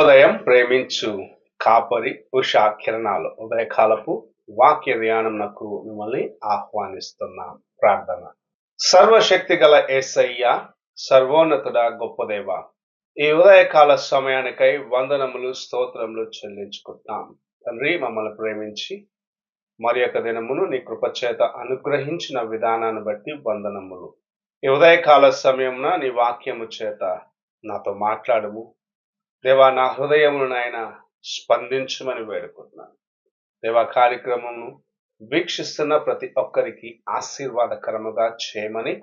శుభోదయం ప్రేమించు కాపరి ఉషా కిరణాలు ఉదయకాలపు వాక్య ధ్యానంనకు మిమ్మల్ని ఆహ్వానిస్తున్నాం. ప్రార్థన. సర్వశక్తి గల యేసయ్య, సర్వోన్నతుడ, గొప్ప దేవ, ఈ ఉదయకాల సమయానికై వందనములు స్తోత్రములు చెల్లించుకుంటున్నాం. తండ్రి, మమ్మల్ని ప్రేమించి మరి యొక్క దినమును నీ కృపచేత అనుగ్రహించిన విధానాన్ని బట్టి వందనములు. ఈ ఉదయకాల సమయమున నీ వాక్యము చేత నాతో మాట్లాడము దేవా. నా హృదయమును నాయన స్పందించమని వేడుకుంటున్నాను. దేవా, కార్యక్రమమును వీక్షిస్తున్న ప్రతి ఒక్కరికి ఆశీర్వాదకరముగా చేయమని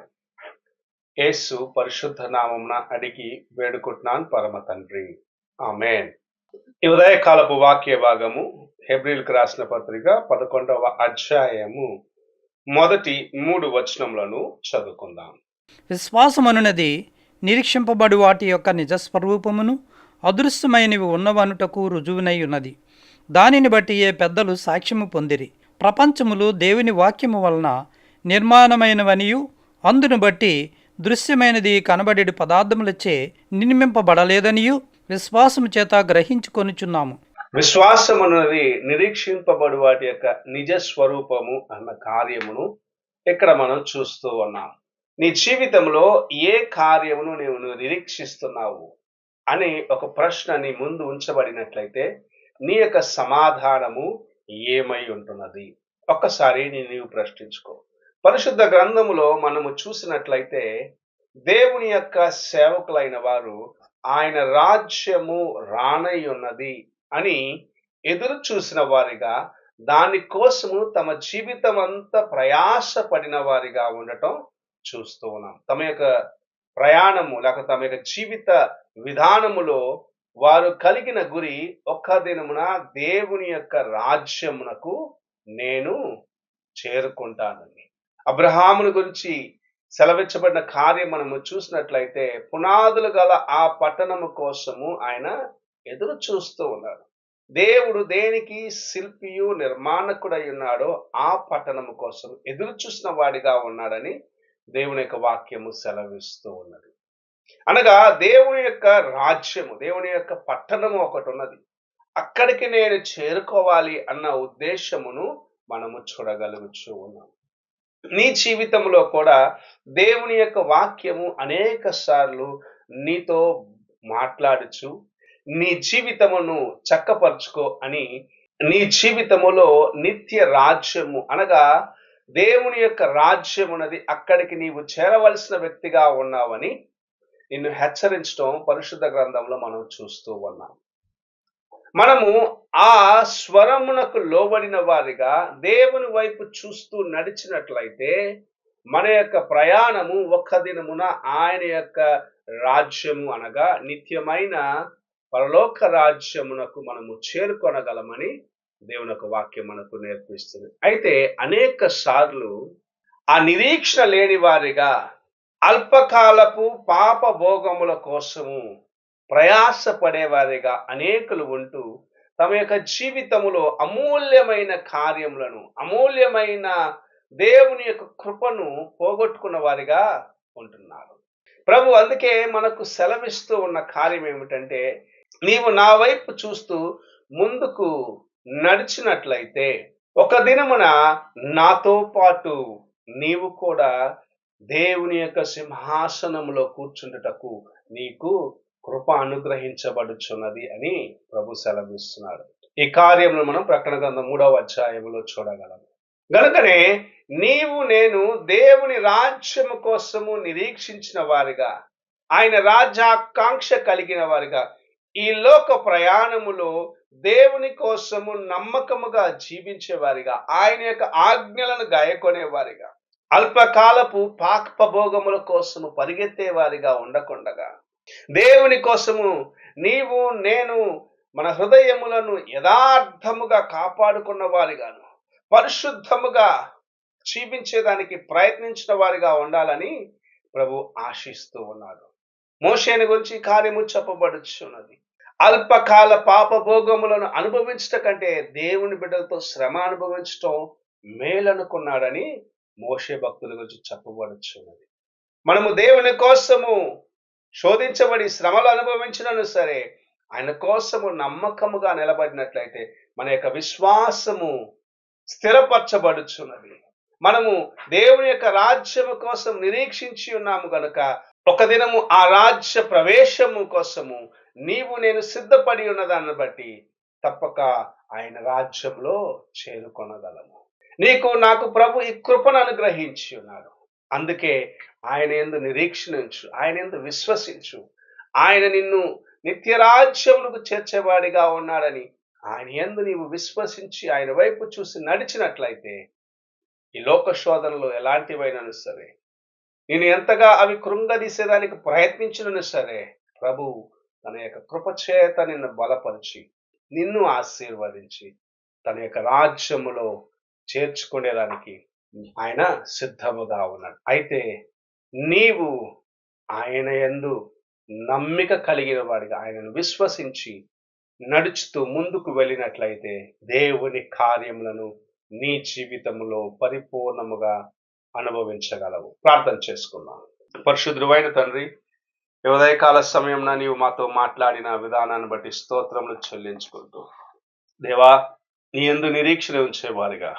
యేసు పరిశుద్ధ నామమున అడిగి వేడుకుంటున్నాను పరమ తండ్రి, ఆమేన్. ఈ ఉదయకాలపు వాక్య భాగము హెబ్రీయులకు రాసిన పత్రిక 11వ అధ్యాయము మొదటి 3 వచనములను చదువుకుందాం. విశ్వాసమనున్నది నిరీక్షింపబడు వాటి యొక్క నిజస్వరూపమును, అదృశ్యమైనవి ఉన్నవనుటకు రుజువునై ఉన్నది. దానిని బట్టి ఏ పెద్దలు సాక్ష్యము పొందిరి. ప్రపంచములు దేవుని వాక్యము వలన నిర్మాణమైనవనియు, అందును బట్టి దృశ్యమైనది కనబడేటి పదార్థములచే నిర్మింపబడలేదనియు విశ్వాసము చేత గ్రహించుకొనుచున్నాము. విశ్వాసం అన్నది నిరీక్షింపబడు వాటి యొక్క నిజ స్వరూపము అన్న కార్యమును ఇక్కడ మనం చూస్తూ ఉన్నాం. నీ జీవితంలో ఏ కార్యమును నీవు నిరీక్షిస్తున్నావు అని ఒక ప్రశ్న నీ ముందు ఉంచబడినట్లయితే నీ యొక్క సమాధానము ఏమై ఉంటున్నది? ఒక్కసారి నీవు ప్రశ్నించుకో. పరిశుద్ధ గ్రంథములో మనము చూసినట్లయితే దేవుని యొక్క సేవకులైన వారు ఆయన రాజ్యము రానై ఉన్నది అని ఎదురు చూసిన వారిగా, దాని కోసము తమ జీవితం అంతా ప్రయాసపడిన వారిగా ఉండటం చూస్తూ ఉన్నాం. తమ యొక్క ప్రయాణము లేక తమ యొక్క జీవిత విధానములో వారు కలిగిన గురి ఒక్క దినమున దేవుని యొక్క రాజ్యమునకు నేను చేరుకుంటానని. అబ్రహామును గురించి సెలవిచ్చబడిన కార్యం మనము చూసినట్లయితే పునాదులు గల ఆ పట్టణము కోసము ఆయన ఎదురు చూస్తూ ఉన్నాడు. దేవుడు దేనికి శిల్పియు నిర్మాణకుడై ఉన్నాడో ఆ పట్టణము కోసం ఎదురు చూసిన వాడిగా ఉన్నాడని దేవుని యొక్క వాక్యము సెలవిస్తూ ఉన్నది. అనగా దేవుని యొక్క రాజ్యము, దేవుని యొక్క పట్టణము ఒకటి ఉన్నది. అక్కడికి నేను చేరుకోవాలి అన్న ఉద్దేశమును మనము చూడగలుగుతూ ఉన్నాం. నీ జీవితంలో కూడా దేవుని యొక్క వాక్యము అనేక సార్లు నీతో మాట్లాడుచు నీ జీవితమును చక్కపరుచుకో అని, నీ జీవితములో నిత్య రాజ్యము అనగా దేవుని యొక్క రాజ్యం ఉన్నది, అక్కడికి నీవు చేరవలసిన వ్యక్తిగా ఉన్నావని నిన్ను హెచ్చరించడం పరిశుద్ధ గ్రంథంలో మనం చూస్తూ ఉన్నాం. మనము ఆ స్వరమునకు లోబడిన వారిగా దేవుని వైపు చూస్తూ నడిచినట్లయితే మన యొక్క ప్రయాణము ఒక్క దినమున ఆయన యొక్క రాజ్యము అనగా నిత్యమైన పరలోక రాజ్యమునకు మనము చేరుకొనగలమని దేవుని యొక్క వాక్యం మనకు నేర్పిస్తుంది. అయితే అనేక సార్లు ఆ నిరీక్షణ లేని వారిగా అల్పకాలపు పాప భోగముల కోసము ప్రయాసపడేవారిగా అనేకులు ఉంటూ తమ యొక్క జీవితములో అమూల్యమైన కార్యములను, అమూల్యమైన దేవుని యొక్క కృపను పోగొట్టుకున్న వారిగా ఉంటున్నారు. ప్రభు అందుకే మనకు సెలవిస్తూ ఉన్న కార్యం ఏమిటంటే, నీవు నా వైపు చూస్తూ ముందుకు నడిచినట్లయితే ఒక దినమున నాతో పాటు నీవు కూడా దేవుని యొక్క సింహాసనములో కూర్చుండుటకు నీకు కృప అనుగ్రహించబడుచున్నది అని ప్రభు సెలవిస్తున్నాడు. ఈ కార్యమును మనం ప్రకటన గ్రంథం 3వ అధ్యాయములో చూడగలం. గనుకనే నీవు నేను దేవుని రాజ్యము కోసము నిరీక్షించిన వారిగా, ఆయన రాజ్యాకాంక్ష కలిగిన వారిగా, ఈ లోక ప్రయాణములో దేవుని కోసము నమ్మకముగా జీవించేవారిగా, ఆయన యొక్క ఆజ్ఞలను గాయకొనేవారిగా, అల్పకాలపు పాపభోగముల కోసము పరిగెత్తే వారిగా ఉండకుండగా, దేవుని కోసము నీవు నేను మన హృదయములను యథార్థముగా కాపాడుకున్న వారిగాను, పరిశుద్ధముగా జీవించేదానికి ప్రయత్నించిన వారిగా ఉండాలని ప్రభు ఆశిస్తూ ఉన్నాడు. మోషేని గురించి కార్యము చెప్పబడుచున్నది. అల్పకాల పాపభోగములను అనుభవించట కంటే దేవుని బిడ్డలతో శ్రమ అనుభవించటం మేలనుకున్నాడని మోషే భక్తుల గురించి చెప్పబడుచున్నది. మనము దేవుని కోసము శోధించబడి శ్రమలు అనుభవించినను సరే, ఆయన కోసము నమ్మకముగా నిలబడినట్లయితే మన యొక్క విశ్వాసము స్థిరపరచబడుచున్నది. మనము దేవుని యొక్క రాజ్యము కోసం నిరీక్షించి ఉన్నాము గనుక ఒక దినము ఆ రాజ్య ప్రవేశము కోసము నీవు నేను సిద్ధపడి ఉన్నదాన్ని బట్టి తప్పక ఆయన రాజ్యంలో చేరుకొనగలము. నీకు నాకు ప్రభు ఈ కృపను అనుగ్రహించి ఉన్నాడు. అందుకే ఆయన యందు నిరీక్షించు, ఆయన యందు విశ్వసించు. ఆయన నిన్ను నిత్య రాజ్యములకు చేర్చేవాడిగా ఉన్నాడని ఆయన యందు నీవు విశ్వసించి ఆయన వైపు చూసి నడిచినట్లయితే ఈ లోక శోధనలు ఎలాంటివైనను సరే, నేను ఎంతగా అవి కృంగదీసేదానికి ప్రయత్నించినను సరే, ప్రభు తన యొక్క కృపచేత నిన్ను బలపరిచి నిన్ను ఆశీర్వదించి తన యొక్క రాజ్యములో చేర్చుకునేదానికి ఆయన సిద్ధముగా ఉన్నాడు. అయితే నీవు ఆయన యందు నమ్మిక కలిగిన వాడిగా ఆయనను విశ్వసించి నడుచుతూ ముందుకు వెళ్ళినట్లయితే దేవుని కార్యములను నీ జీవితంలో పరిపూర్ణముగా అనుభవించగలవు. ప్రార్థన చేసుకుందాం. పరిశుద్ధుడైన తండ్రి, ఈ ఉదయకాల సమయంలో నీవు మాతో మాట్లాడిన విధానాన్ని బట్టి స్తోత్రములు చెల్లించుకుంటూ, దేవా నీ యందు నిరీక్షణ ఉంచేవారిగా,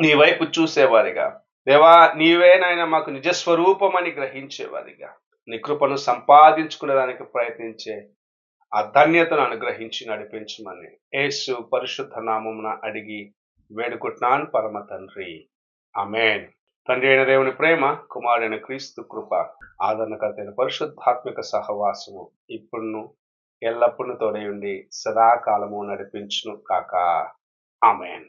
నీ వైపు చూసేవారిగా, దేవా నీవే నాయన మాకు నిజస్వరూపమని గ్రహించేవారిగా, నీ కృపను సంపాదించుకునేదానికి ప్రయత్నించే ఆ ధన్యతను అనుగ్రహించి నడిపించమని యేసు పరిశుద్ధ నామమున అడిగి వేడుకుంటున్నాను పరమ తండ్రి. ఆమేన్. తండ్రి అయిన దేవుని ప్రేమ, కుమారుడైన క్రీస్తు కృప, ఆదరణకర్తైన పరిశుద్ధాత్మిక సహవాసము ఇప్పుడును ఎల్లప్పుడూ తోడై ఉండి సదాకాలము నడిపించును కాక. ఆమేన్.